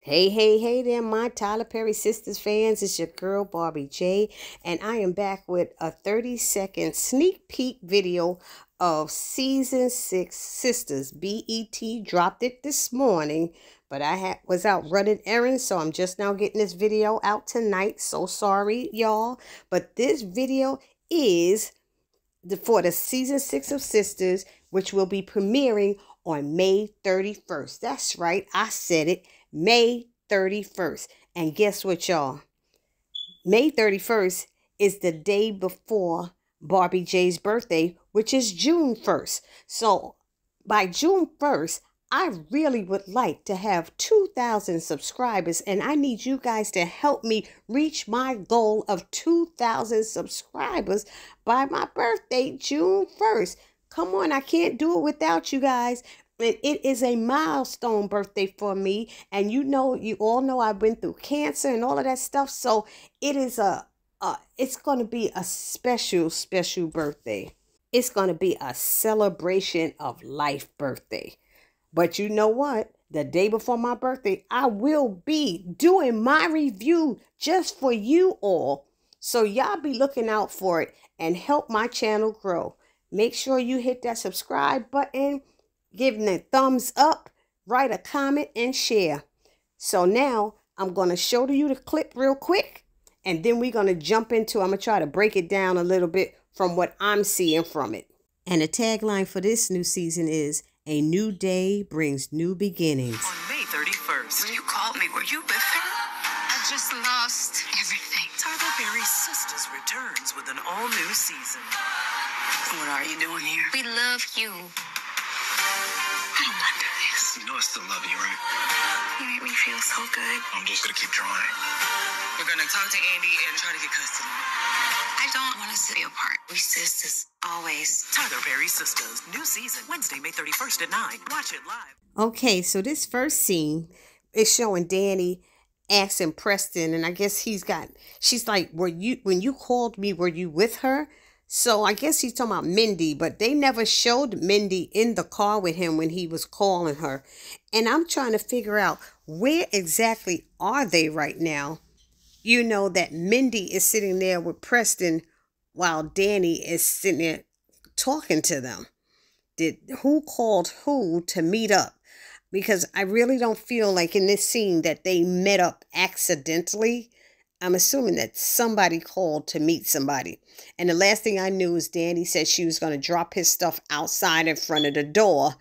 Hey, hey, hey there, my Tyler Perry Sisters fans. It's your girl, Barbie J, and I am back with a 30-second sneak peek video of Season 6 Sistas. BET dropped it this morning, but I was out running errands, so I'm just now getting this video out tonight. So sorry, y'all, but this video is for the Season 6 of Sistas, which will be premiering on May 31st. That's right, I said it. May 31st. And guess what, y'all? May 31st is the day before Barbie J's birthday, which is June 1st. So by June 1st, I really would like to have 2,000 subscribers, and I need you guys to help me reach my goal of 2,000 subscribers by my birthday, June 1st. Come on, I can't do it without you guys. And it is a milestone birthday for me. And you all know I've been through cancer and all of that stuff. So it is it's going to be a special, special birthday. It's going to be a celebration of life birthday. But you know what? The day before my birthday, I will be doing my review just for you all. So y'all be looking out for it and help my channel grow. Make sure you hit that subscribe button. Give them a thumbs up, write a comment, and share. So now I'm going to show you the clip real quick, and then we're going to jump into, I'm going to try to break it down a little bit from what I'm seeing from it. And the tagline for this new season is, "A new day brings new beginnings." On May 31st. When you called me, were you with her? I just lost everything. Tyler Perry's Sistas returns with an all-new season. What are you doing here? We love you. I don't want to do this. You know I still love you, right? You make me feel so good. I'm just gonna keep trying. We're gonna talk to Andy and try to get custody. I don't want us to be apart. We sisters, always. Tyler Perry's Sistas, new season, Wednesday, May 31st at 9. Watch it live. Okay, so this first scene is showing Danny asking Preston, and I guess she's like, when you called me, were you with her? So I guess he's talking about Mindy, but they never showed Mindy in the car with him when he was calling her. And I'm trying to figure out, where exactly are they right now? You know that Mindy is sitting there with Preston while Danny is sitting there talking to them. Who called who to meet up? Because I really don't feel like in this scene that they met up accidentally. I'm assuming that somebody called to meet somebody. And the last thing I knew is Danny said she was going to drop his stuff outside in front of the door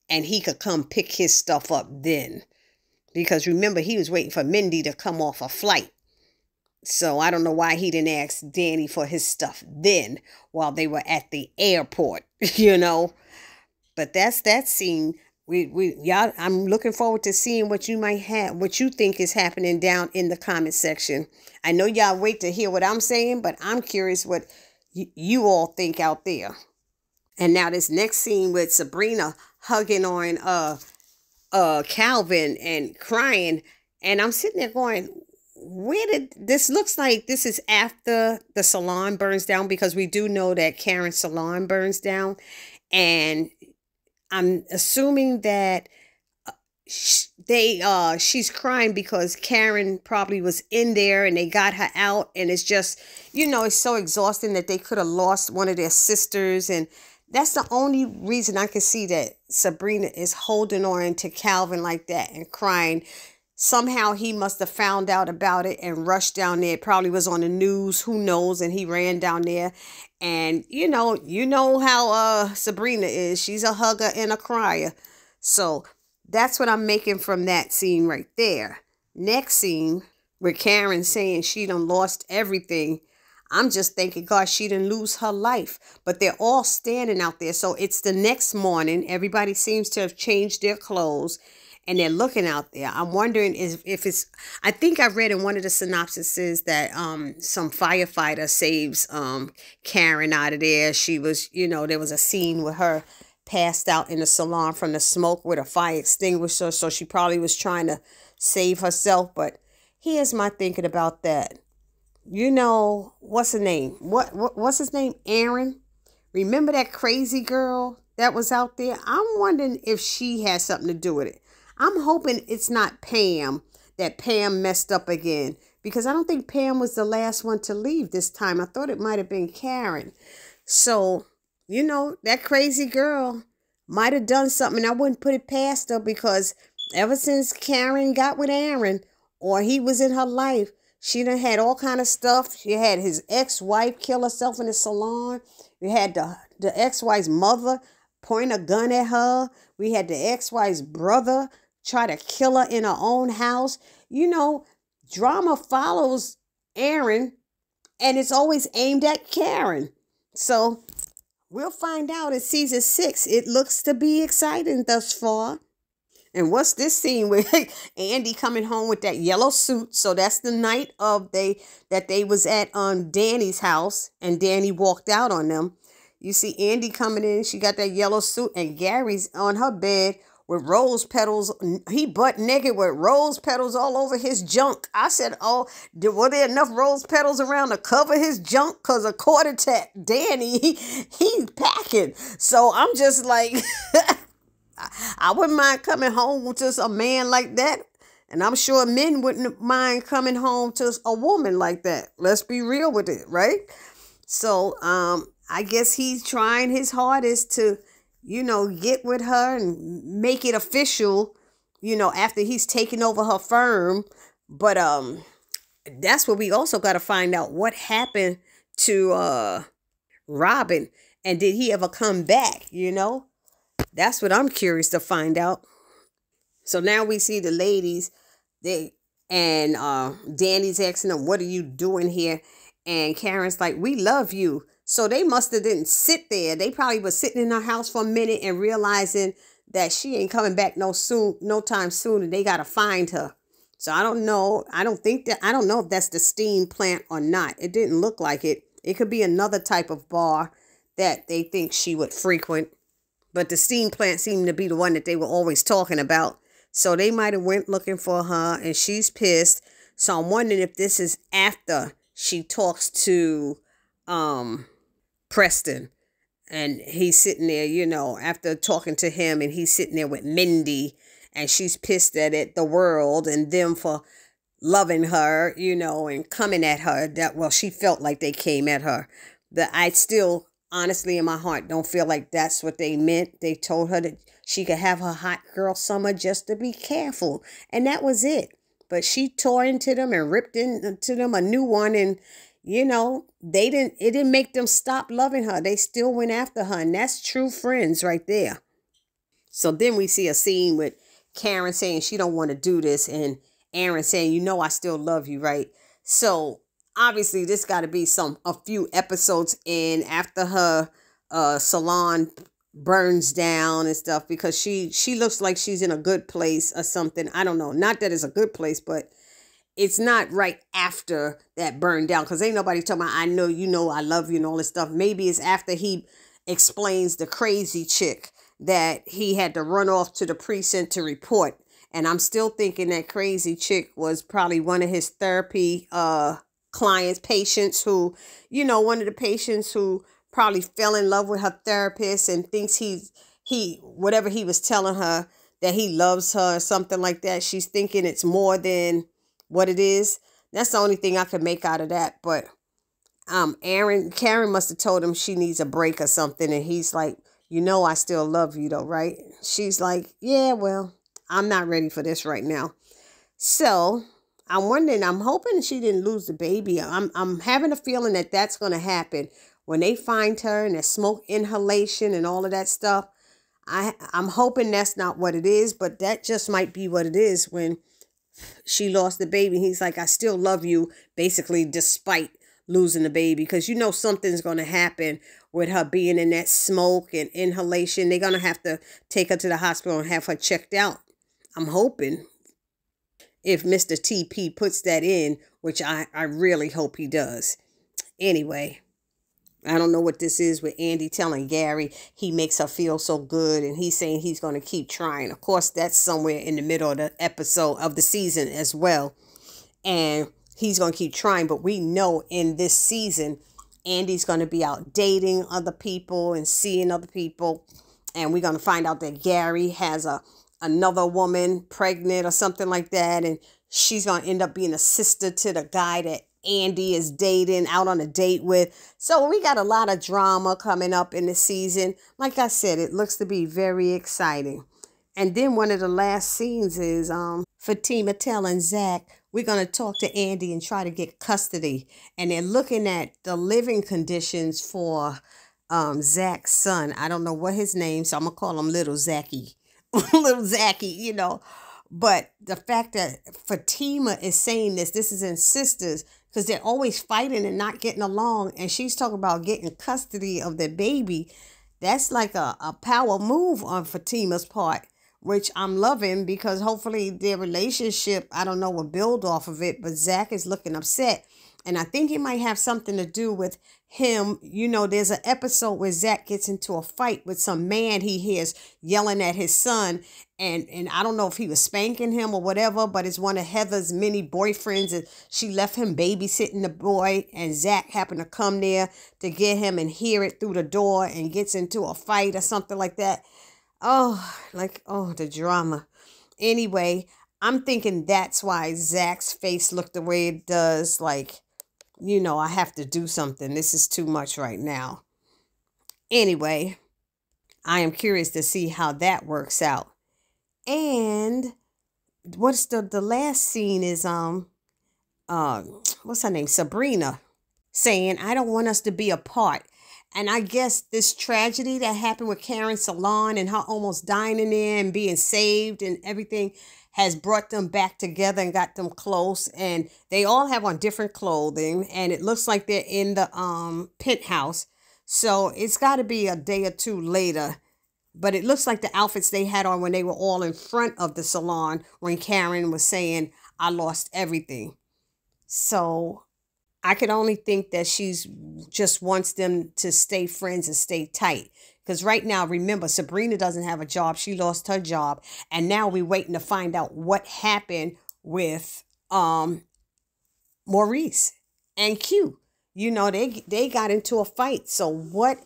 and he could come pick his stuff up then. Because remember, he was waiting for Mindy to come off a flight. So I don't know why he didn't ask Danny for his stuff then while they were at the airport, you know. But that's that scene. Y'all, I'm looking forward to seeing what you might have, what you think is happening down in the comment section. I know y'all wait to hear what I'm saying, but I'm curious what you all think out there. And now this next scene with Sabrina hugging on Calvin and crying, and I'm sitting there going, where did this looks like this is after the salon burns down, because we do know that Karen's salon burns down, and I'm assuming that she's crying because Karen probably was in there and they got her out, and it's just, you know, it's so exhausting that they could have lost one of their sisters, and that's the only reason I can see that Sabrina is holding on to Calvin like that and crying. Somehow he must have found out about it and rushed down there. It probably was on the news, who knows, and he ran down there. And you know how Sabrina is. She's a hugger and a crier. So that's what I'm making from that scene right there. Next scene with Karen saying she done lost everything. I'm just thinking, gosh, she didn't lose her life. But they're all standing out there. So it's the next morning. Everybody seems to have changed their clothes. And they're looking out there. I'm wondering if it's, I think I read in one of the synopsises that some firefighter saves Karen out of there. She was, you know, there was a scene with her passed out in the salon from the smoke with a fire extinguisher. So she probably was trying to save herself. But here's my thinking about that. You know, what's her name? What's his name? Aaron? Remember that crazy girl that was out there? I'm wondering if she has something to do with it. I'm hoping it's not Pam that Pam messed up again. Because I don't think Pam was the last one to leave this time. I thought it might have been Karen. So, that crazy girl might have done something. I wouldn't put it past her because ever since Karen got with Aaron or he was in her life, she done had all kind of stuff. She had his ex-wife kill herself in the salon. We had the ex-wife's mother point a gun at her. We had the ex-wife's brother try to kill her in her own house. Drama follows Aaron, and it's always aimed at Karen. So we'll find out in season 6. It looks to be exciting thus far. And what's this scene with Andy coming home with that yellow suit? So that's the night that they was at Danny's house, and Danny walked out on them. You see Andy coming in. She got that yellow suit, and Gary's on her bed with rose petals. He butt naked with rose petals all over his junk. I said, oh, were there enough rose petals around to cover his junk? Because according to Danny, he's packing. So I'm just like, I wouldn't mind coming home to a man like that. And I'm sure men wouldn't mind coming home to a woman like that. Let's be real with it, right? So I guess he's trying his hardest to get with her and make it official, after he's taken over her firm. But that's what we also got to find out. What happened to Robin, and did he ever come back? That's what I'm curious to find out. So now we see the ladies, and Danny's asking them, what are you doing here? And Karen's like, we love you. So they must have didn't sit there. They probably was sitting in her house for a minute and realizing that she ain't coming back no time soon, and they got to find her. So I don't know. I don't know if that's the steam plant or not. It didn't look like it. It could be another type of bar that they think she would frequent. But the steam plant seemed to be the one that they were always talking about. So they might have went looking for her, and she's pissed. So I'm wondering if this is after she talks to Preston, and he's sitting there, after talking to him, and he's sitting there with Mindy, and she's pissed at it, the world, and them for loving her, and coming at her. She felt like they came at her. I still, honestly, in my heart, don't feel like that's what they meant. They told her that she could have her hot girl summer just to be careful, and that was it. But she tore into them and ripped into them a new one, and it didn't make them stop loving her. They still went after her, and that's true friends right there. So then we see a scene with Karen saying she don't want to do this, and Aaron saying, I still love you, right? So obviously this got to be a few episodes in after her salon burns down and stuff, because she looks like she's in a good place or something. I don't know. Not that it's a good place, but it's not right after that burned down, because ain't nobody talking about, I know, I love you and all this stuff. Maybe it's after he explains the crazy chick that he had to run off to the precinct to report. And I'm still thinking that crazy chick was probably one of his therapy patients who, one of the patients who probably fell in love with her therapist and thinks whatever he was telling her, that he loves her or something like that. She's thinking it's more than what it is. That's the only thing I could make out of that. But Karen must have told him she needs a break or something, and he's like, I still love you though, right? She's like, yeah, well, I'm not ready for this right now. So I'm wondering, I'm hoping she didn't lose the baby. I'm having a feeling that that's going to happen when they find her and the smoke inhalation and all of that stuff. I'm hoping that's not what it is, but that just might be what it is when she lost the baby. He's like, I still love you, basically, despite losing the baby, because something's going to happen with her being in that smoke and inhalation. They're going to have to take her to the hospital and have her checked out. I'm hoping, if Mr. TP puts that in, which I really hope he does. Anyway, I don't know what this is with Andy telling Gary he makes her feel so good, and he's saying he's going to keep trying. Of course, that's somewhere in the middle of the episode of the season as well. And he's going to keep trying, but we know in this season, Andy's going to be out dating other people and seeing other people. And we're going to find out that Gary has another woman pregnant or something like that. And she's going to end up being a sister to the guy that Andy is dating, out on a date with. So we got a lot of drama coming up in the season. Like I said, it looks to be very exciting. And then one of the last scenes is Fatima telling Zach, we're going to talk to Andy and try to get custody. And they're looking at the living conditions for Zach's son. I don't know what his name, so I'm going to call him Little Zachy. Little Zachy, you know. But the fact that Fatima is saying this is in Sistas, because they're always fighting and not getting along. And she's talking about getting custody of their baby. That's like a power move on Fatima's part, which I'm loving, because hopefully their relationship, I don't know, will build off of it. But Zach is looking upset. And I think it might have something to do with him. You know, there's an episode where Zach gets into a fight with some man he hears yelling at his son. And I don't know if he was spanking him or whatever, but it's one of Heather's many boyfriends. And she left him babysitting the boy. And Zach happened to come there to get him and hear it through the door and gets into a fight or something like that. Oh, the drama. Anyway, I'm thinking that's why Zach's face looked the way it does. Like, you know, I have to do something. This is too much right now. Anyway, I am curious to see how that works out. And what's the last scene is, what's her name? Sabrina saying, I don't want us to be apart. And I guess this tragedy that happened with Karen's salon and her almost dying in there and being saved and everything has brought them back together and got them close. And they all have on different clothing. And it looks like they're in the penthouse. So it's got to be a day or two later. But it looks like the outfits they had on when they were all in front of the salon when Karen was saying, I lost everything. So I could only think that she's just wants them to stay friends and stay tight. Because right now, remember, Sabrina doesn't have a job. She lost her job. And now we're waiting to find out what happened with Maurice and Q. You know, they got into a fight. So what?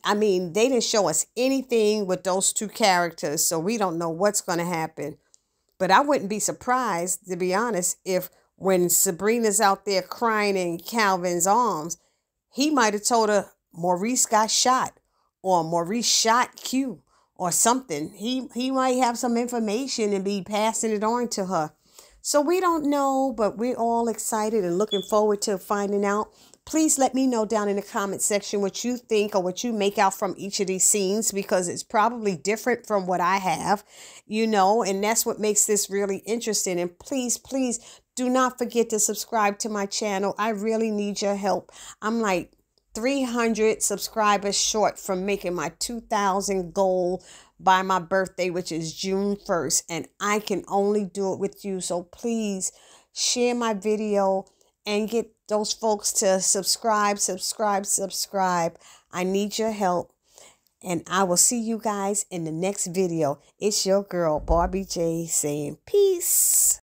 I mean, they didn't show us anything with those two characters. So we don't know what's going to happen. But I wouldn't be surprised, to be honest, if when Sabrina's out there crying in Calvin's arms, he might have told her Maurice got shot or Maurice shot Q or something. He might have some information and be passing it on to her. So we don't know, but we're all excited and looking forward to finding out. Please let me know down in the comment section what you think or what you make out from each of these scenes, because it's probably different from what I have, you know, and that's what makes this really interesting. And please, please do not forget to subscribe to my channel. I really need your help. I'm like 300 subscribers short from making my 2,000 goal by my birthday, which is June 1st. And I can only do it with you. So please share my video and get those folks to subscribe. I need your help. And I will see you guys in the next video. It's your girl, Barbie J, saying peace.